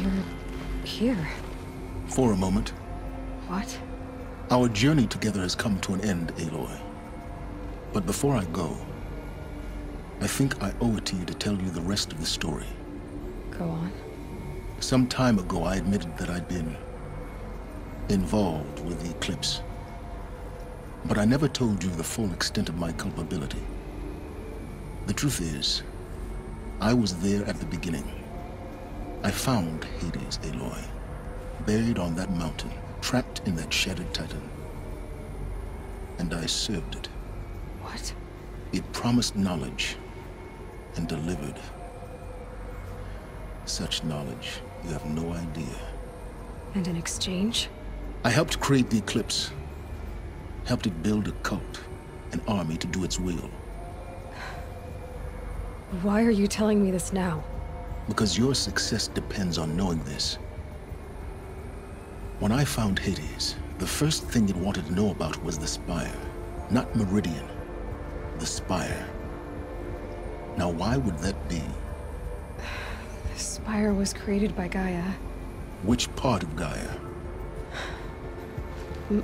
You're here. For a moment. What? Our journey together has come to an end, Aloy. But before I go, I think I owe it to you to tell you the rest of the story. Go on. Some time ago, I admitted that I'd been involved with the Eclipse. But I never told you the full extent of my culpability. The truth is, I was there at the beginning. I found Hades, Aloy, buried on that mountain, trapped in that shattered titan. And I served it. What? It promised knowledge and delivered. Such knowledge, you have no idea. And in exchange? I helped create the Eclipse. Helped it build a cult, an army to do its will. Why are you telling me this now? Because your success depends on knowing this. When I found Hades, the first thing it wanted to know about was the Spire. Not Meridian. The Spire. Now why would that be? The Spire was created by Gaia. Which part of Gaia?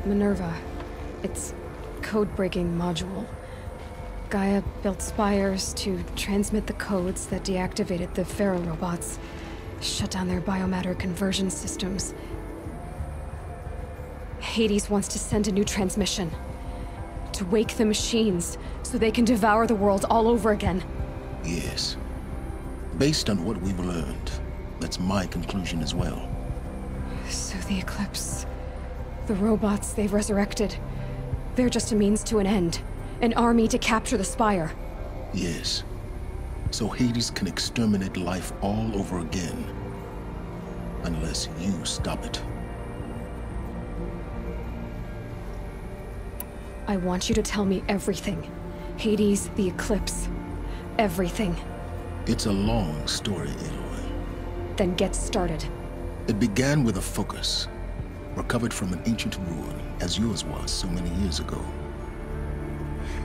Minerva. Its code-breaking module. Gaia built spires to transmit the codes that deactivated the Pharaoh robots, shut down their biomatter conversion systems. Hades wants to send a new transmission. To wake the machines, so they can devour the world all over again. Yes. Based on what we've learned, that's my conclusion as well. So the Eclipse... the robots they've resurrected... they're just a means to an end. An army to capture the Spire. Yes. So Hades can exterminate life all over again. Unless you stop it. I want you to tell me everything. Hades, the Eclipse. Everything. It's a long story, Aloy. Then get started. It began with a focus, recovered from an ancient ruin, as yours was so many years ago.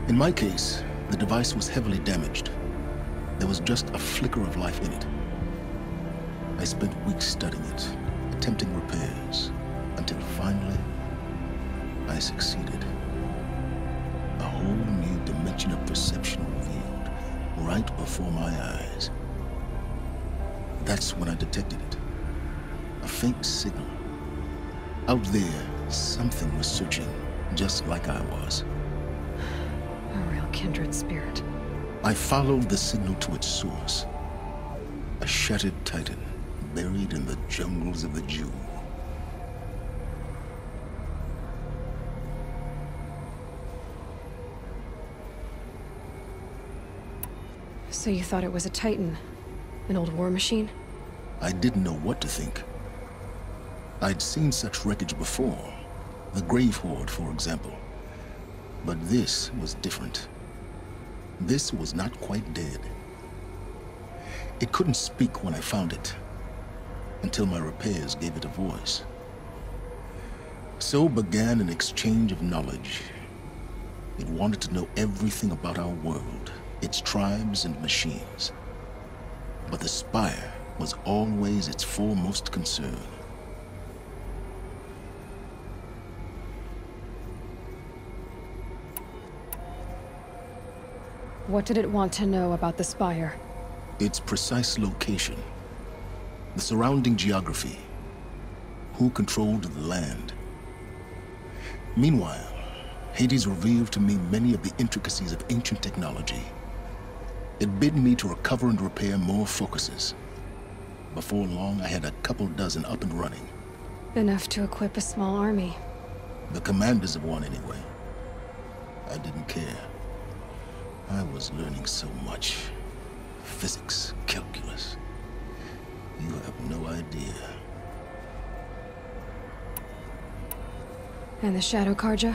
In my case, the device was heavily damaged. There was just a flicker of life in it. I spent weeks studying it, attempting repairs, until finally, I succeeded. A whole new dimension of perception revealed, right before my eyes. That's when I detected it. A faint signal. Out there, something was searching, just like I was. A real kindred spirit. I followed the signal to its source. A shattered titan, buried in the jungles of the Jewel. So you thought it was a titan? An old war machine? I didn't know what to think. I'd seen such wreckage before. The Grave Horde, for example. But this was different. This was not quite dead. It couldn't speak when I found it, until my repairs gave it a voice. So began an exchange of knowledge. It wanted to know everything about our world, its tribes and machines. But the Spire was always its foremost concern. What did it want to know about the Spire? Its precise location, the surrounding geography, who controlled the land. Meanwhile, Hades revealed to me many of the intricacies of ancient technology. It bid me to recover and repair more focuses. Before long, I had a couple dozen up and running. Enough to equip a small army. The commanders of one, anyway. I didn't care. I was learning so much. Physics, calculus. You have no idea. And the Shadow Carja?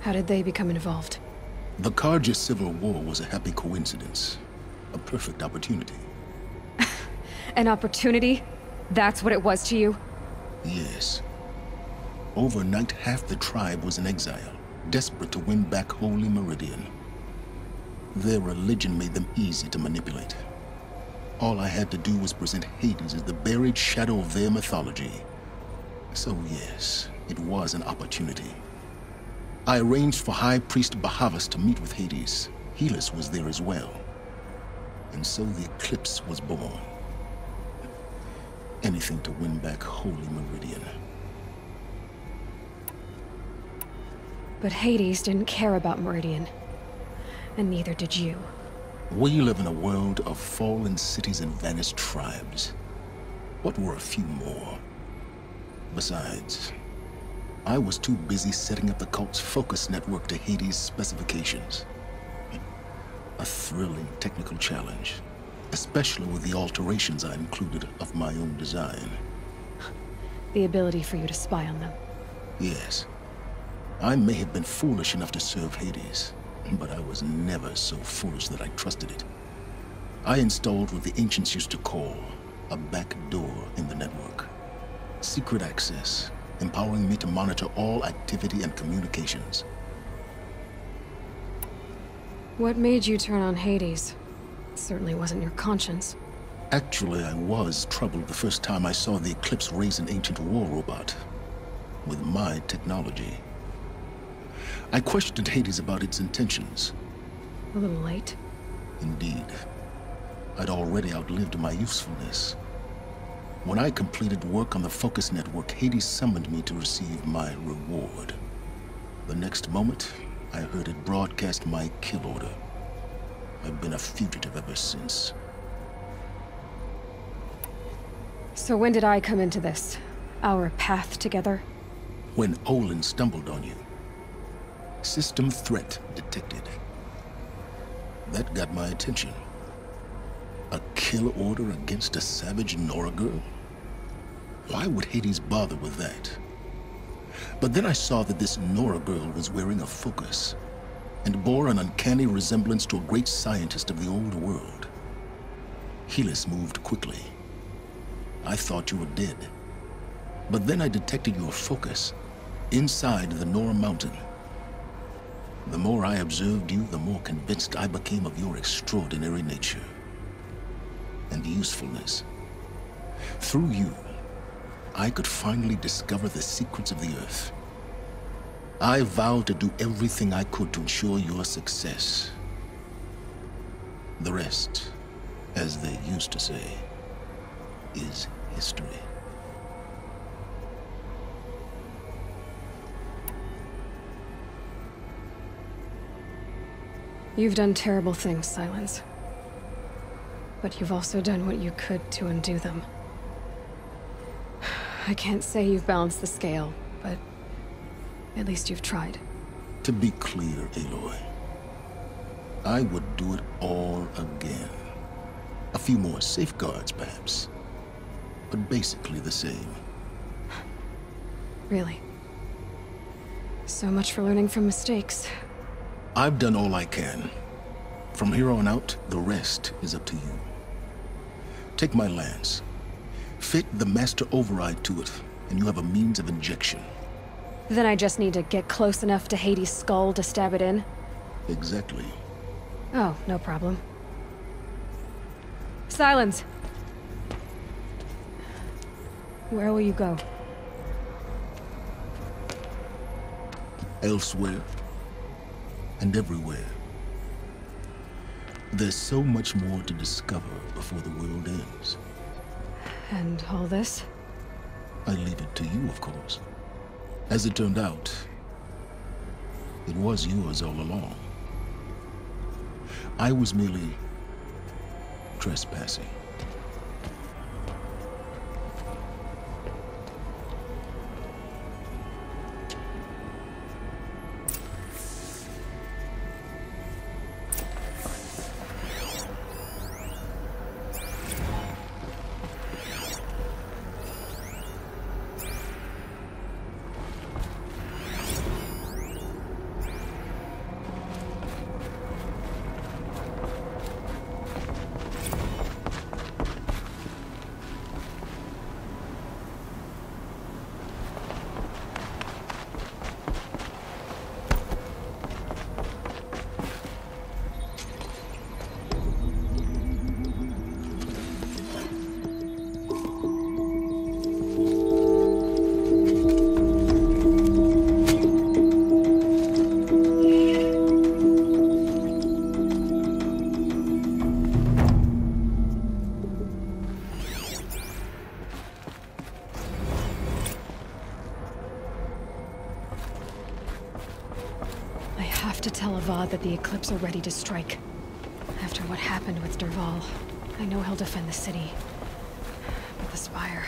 How did they become involved? The Carja Civil War was a happy coincidence. A perfect opportunity. An opportunity? That's what it was to you? Yes. Overnight, half the tribe was in exile, desperate to win back Holy Meridian. Their religion made them easy to manipulate. All I had to do was present Hades as the buried shadow of their mythology. So yes, it was an opportunity. I arranged for High Priest Bahavas to meet with Hades. Helis was there as well. And so the Eclipse was born. Anything to win back Holy Meridian. But Hades didn't care about Meridian. And neither did you. We live in a world of fallen cities and vanished tribes. What were a few more? Besides, I was too busy setting up the cult's focus network to Hades' specifications. A thrilling technical challenge, especially with the alterations I included of my own design. The ability for you to spy on them. Yes. I may have been foolish enough to serve Hades, but I was never so foolish that I trusted it. I installed what the ancients used to call a back door in the network. Secret access, empowering me to monitor all activity and communications. What made you turn on Hades? It certainly wasn't your conscience. Actually, I was troubled the first time I saw the Eclipse raise an ancient war robot with my technology. I questioned Hades about its intentions. A little late. Indeed. I'd already outlived my usefulness. When I completed work on the Focus Network, Hades summoned me to receive my reward. The next moment, I heard it broadcast my kill order. I've been a fugitive ever since. So when did I come into this? Our path together? When Olin stumbled on you. System threat detected. That got my attention. A kill order against a savage Nora girl? Why would Hades bother with that? But then I saw that this Nora girl was wearing a focus, and bore an uncanny resemblance to a great scientist of the old world. Helis moved quickly. I thought you were dead. But then I detected your focus inside the Nora mountain. The more I observed you, the more convinced I became of your extraordinary nature and usefulness. Through you, I could finally discover the secrets of the Earth. I vowed to do everything I could to ensure your success. The rest, as they used to say, is history. You've done terrible things, Sylens. But you've also done what you could to undo them. I can't say you've balanced the scale, but at least you've tried. To be clear, Aloy, I would do it all again. A few more safeguards, perhaps, but basically the same. Really? So much for learning from mistakes. I've done all I can. From here on out, the rest is up to you. Take my lance. Fit the Master Override to it, and you have a means of injection. Then I just need to get close enough to Hades' skull to stab it in? Exactly. Oh, no problem. Sylens! Where will you go? Elsewhere. And everywhere. There's so much more to discover before the world ends. And all this? I leave it to you, of course. As it turned out, it was yours all along. I was merely trespassing. to tell Avad that the Eclipse are ready to strike. After what happened with Dervahl, I know he'll defend the city. But the Spire...